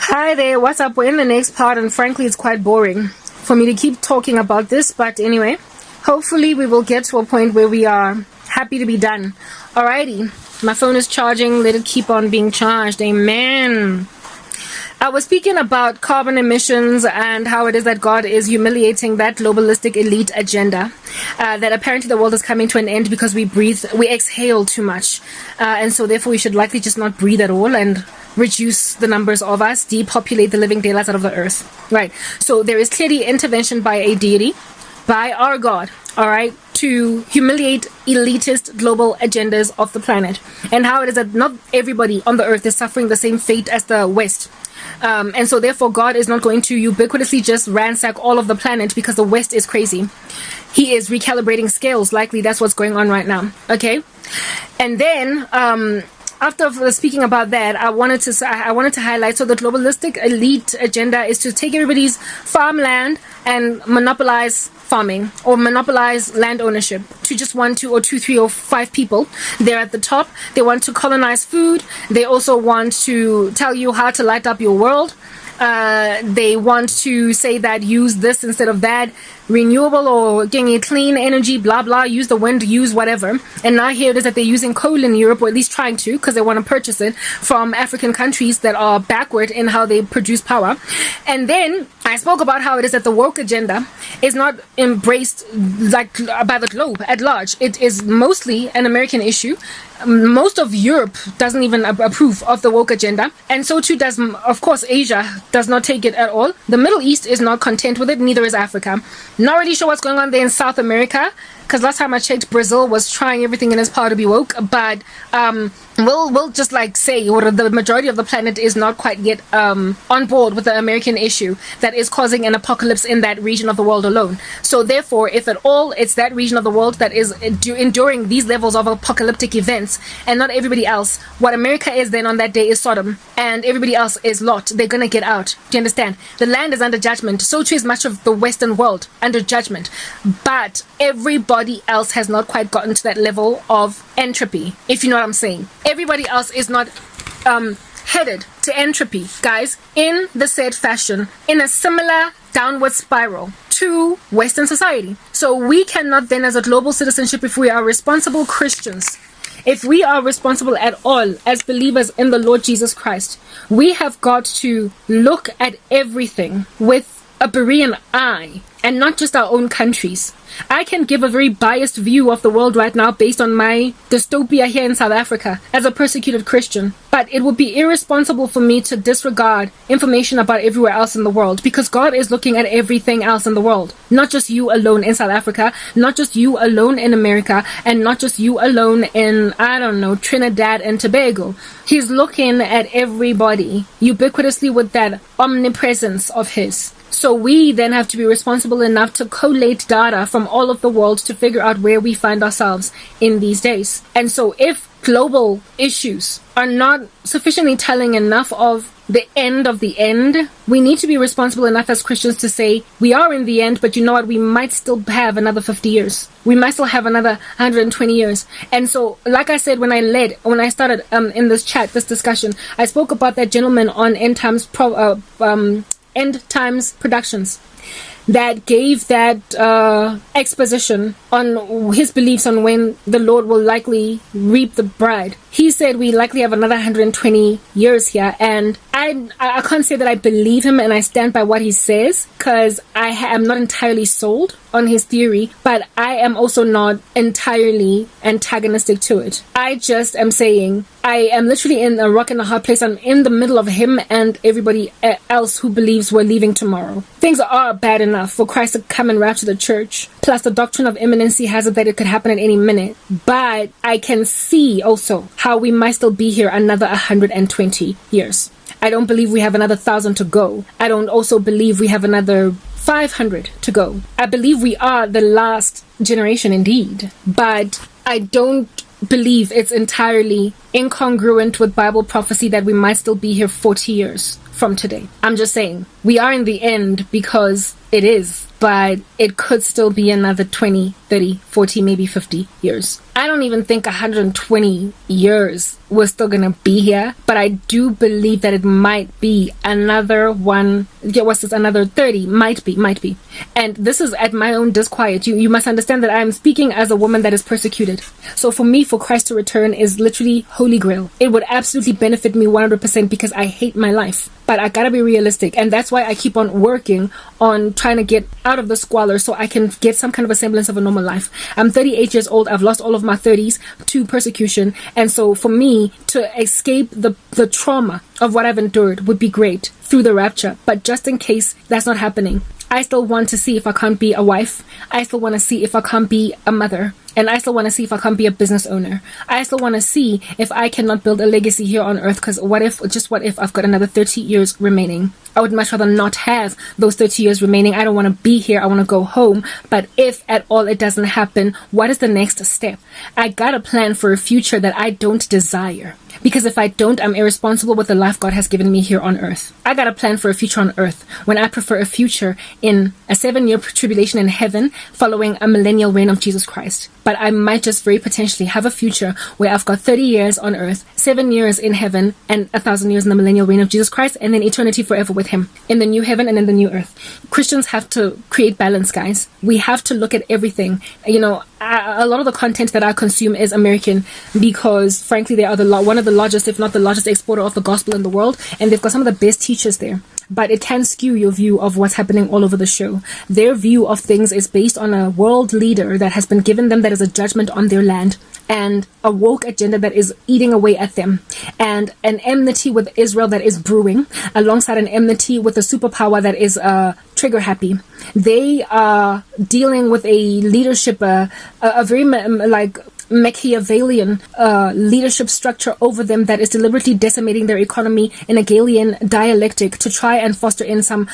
Hi there, what's up? We're in the next part, and frankly, it's quite boring for me to keep talking about this, but anyway, hopefully we will get to a point where we are happy to be done. Alrighty, my phone is charging, let it keep on being charged, amen. I was speaking about carbon emissions and how it is that God is humiliating that globalistic elite agenda, that apparently the world is coming to an end because we exhale too much, and so therefore we should likely just not breathe at all and reduce the numbers of us, depopulate the living daylights out of the earth. Right. So there is clearly intervention by a deity, by our God, all right, to humiliate elitist global agendas of the planet, and how it is that not everybody on the earth is suffering the same fate as the West. And so therefore God is not going to ubiquitously just ransack all of the planet because the West is crazy. He is recalibrating scales. Likely that's what's going on right now. Okay. And then, after speaking about that, I wanted to highlight, so the globalistic elite agenda is to take everybody's farmland and monopolize farming or monopolize land ownership to just 1, 2, or 2, 3, or 5 people. They're at the top. They want to colonize food. They also want to tell you how to light up your world. They want to say that use this instead of that, renewable or getting clean energy, blah blah, use the wind, use whatever. And now here it is that they're using coal in Europe, or at least trying to, because they want to purchase it from African countries that are backward in how they produce power. And then I spoke about how it is that the woke agenda is not embraced like by the globe at large. It is mostly an American issue. Most of Europe doesn't even approve of the woke agenda, and so too does, of course, Asia does not take it at all. The Middle East is not content with it, neither is Africa. Not really sure what's going on there in South America, because last time I checked, Brazil was trying everything in its power to be woke, but we'll just like say, or the majority of the planet is not quite yet on board with the American issue that is causing an apocalypse in that region of the world alone. So therefore, if at all, it's that region of the world that is enduring these levels of apocalyptic events, and not everybody else. What America is then on that day is Sodom, and everybody else is Lot. They're gonna get out. Do you understand? The land is under judgment. So too is much of the Western world under judgment. But everybody else has not quite gotten to that level of entropy, if you know what I'm saying. Everybody else is not headed to entropy, guys, in the said fashion, in a similar downward spiral to Western society. So we cannot then, as a global citizenship, if we are responsible Christians, if we are responsible at all as believers in the Lord Jesus Christ, we have got to look at everything with a Berean eye, and not just our own countries. I can give a very biased view of the world right now based on my dystopia here in South Africa as a persecuted Christian, but it would be irresponsible for me to disregard information about everywhere else in the world, because God is looking at everything else in the world, not just you alone in South Africa, not just you alone in America, and not just you alone in, I don't know, Trinidad and Tobago. He's looking at everybody ubiquitously with that omnipresence of his. So we then have to be responsible enough to collate data from all of the world to figure out where we find ourselves in these days. And so if global issues are not sufficiently telling enough of the end, we need to be responsible enough as Christians to say, we are in the end, but you know what, we might still have another 50 years. We might still have another 120 years. And so, like I said, when I started in this chat, this discussion, I spoke about that gentleman on End Times Productions that gave that exposition on his beliefs on when the Lord will likely reap the bride. He said we likely have another 120 years here, and I can't say that I believe him and I stand by what he says, because I am not entirely sold on his theory, but I am also not entirely antagonistic to it. I just am saying I am literally in a rock and a hard place. I'm in the middle of him and everybody else who believes we're leaving tomorrow. Things are bad enough for Christ to come and rapture the church, plus the doctrine of imminency has it that it could happen at any minute. But I can see also how we might still be here another 120 years. I don't believe we have another 1,000 to go. I don't also believe we have another 500 to go. I believe we are the last generation indeed, but I don't believe it's entirely incongruent with Bible prophecy that we might still be here 40 years from today. I'm just saying, we are in the end because it is, but it could still be another 20, 30, 40, maybe 50 years. I don't even think 120 years we're still gonna be here, but I do believe that it might be another one. Yeah, what's this? Another 30? Might be. And this is at my own disquiet. You must understand that I am speaking as a woman that is persecuted. So for me, for Christ to return is literally holy grail. It would absolutely benefit me 100% because I hate my life. But I gotta be realistic, and that's why I keep on working on trying to get out of the squalor so I can get some kind of a semblance of a normal life. I'm 38 years old. I've lost all of my 30s to persecution, and so for me to escape the trauma of what I've endured would be great through the rapture. But just in case that's not happening, I still want to see if I can't be a wife. I still want to see if I can't be a mother. And I still want to see if I can't be a business owner. I still want to see if I cannot build a legacy here on earth. Because what if I've got another 30 years remaining? I would much rather not have those 30 years remaining. I don't want to be here. I want to go home. But if at all it doesn't happen, what is the next step? I got a plan for a future that I don't desire. Because if I don't, I'm irresponsible with the life God has given me here on earth. I got a plan for a future on earth when I prefer a future in a 7-year tribulation in heaven following a millennial reign of Jesus Christ. But I might just very potentially have a future where I've got 30 years on earth, 7 years in heaven, and 1,000 years in the millennial reign of Jesus Christ, and then eternity forever with him in the new heaven and in the new earth. Christians have to create balance, guys. We have to look at everything. You know, a lot of the content that I consume is American because, frankly, they are one of the largest, if not the largest exporter of the gospel in the world, and they've got some of the best teachers there. But it can skew your view of what's happening all over the show. Their view of things is based on a world leader that has been given them that is a judgment on their land, and a woke agenda that is eating away at them, and an enmity with Israel that is brewing, alongside an enmity with a superpower that is trigger happy. They are dealing with a leadership, a very Machiavellian leadership structure over them that is deliberately decimating their economy in a Galilean dialectic to try and foster in some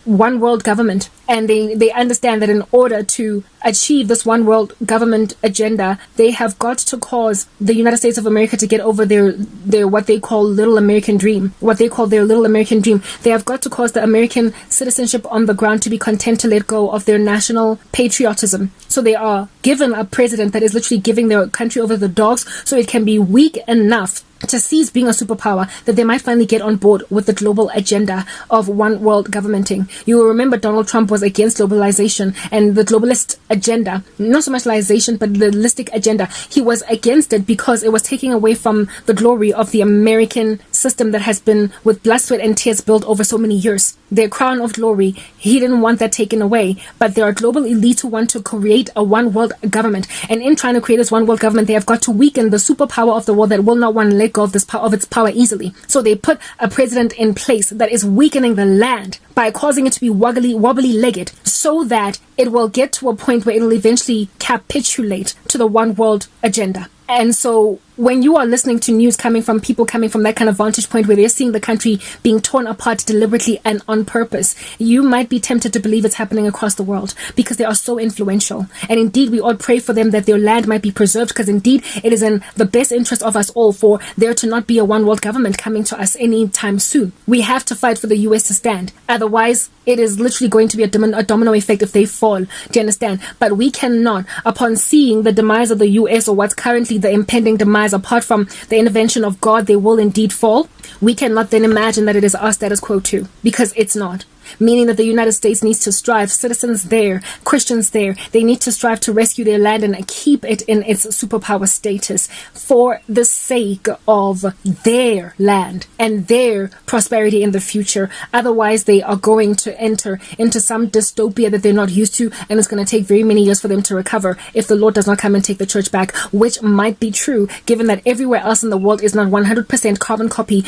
one world government. And they understand that in order to achieve this one world government agenda, they have got to cause the United States of America to get over their what they call little American dream. They have got to cause the American citizenship on the ground to be content to let go of their national patriotism. So they are given a president that is literally giving their country over the dogs so it can be weak enough to cease being a superpower, that they might finally get on board with the global agenda of one world governmenting. You will remember Donald Trump was against globalization and the globalist agenda, not so much globalization, but the holistic agenda. He was against it because it was taking away from the glory of the American system that has been with blood, sweat, and tears built over so many years. Their crown of glory, he didn't want that taken away. But there are global elites who want to create a one world government. And in trying to create this one world government, they have got to weaken the superpower of the world that will not want to let go of its power easily. So they put a president in place that is weakening the land by causing it to be wobbly-legged so that it will get to a point where it will eventually capitulate to the one world agenda. And so when you are listening to news coming from people coming from that kind of vantage point where they're seeing the country being torn apart deliberately and on purpose, you might be tempted to believe it's happening across the world because they are so influential. And indeed, we ought pray for them that their land might be preserved, because indeed it is in the best interest of us all for there to not be a one world government coming to us anytime soon. We have to fight for the US to stand. Otherwise, it is literally going to be a domino effect if they fall. Do you understand? But we cannot, upon seeing the demise of the US, or what's currently the impending demise, apart from the intervention of God, they will indeed fall. We cannot then imagine that it is our status quo too, because it's not. Meaning that the United States needs to strive, citizens there, Christians there, they need to strive to rescue their land and keep it in its superpower status for the sake of their land and their prosperity in the future. Otherwise, they are going to enter into some dystopia that they're not used to, and it's going to take very many years for them to recover if the Lord does not come and take the church back, which might be true given that everywhere else in the world is not 100% carbon copy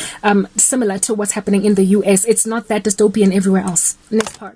similar to what's happening in the US. It's not that dystopian everywhere else. Next part.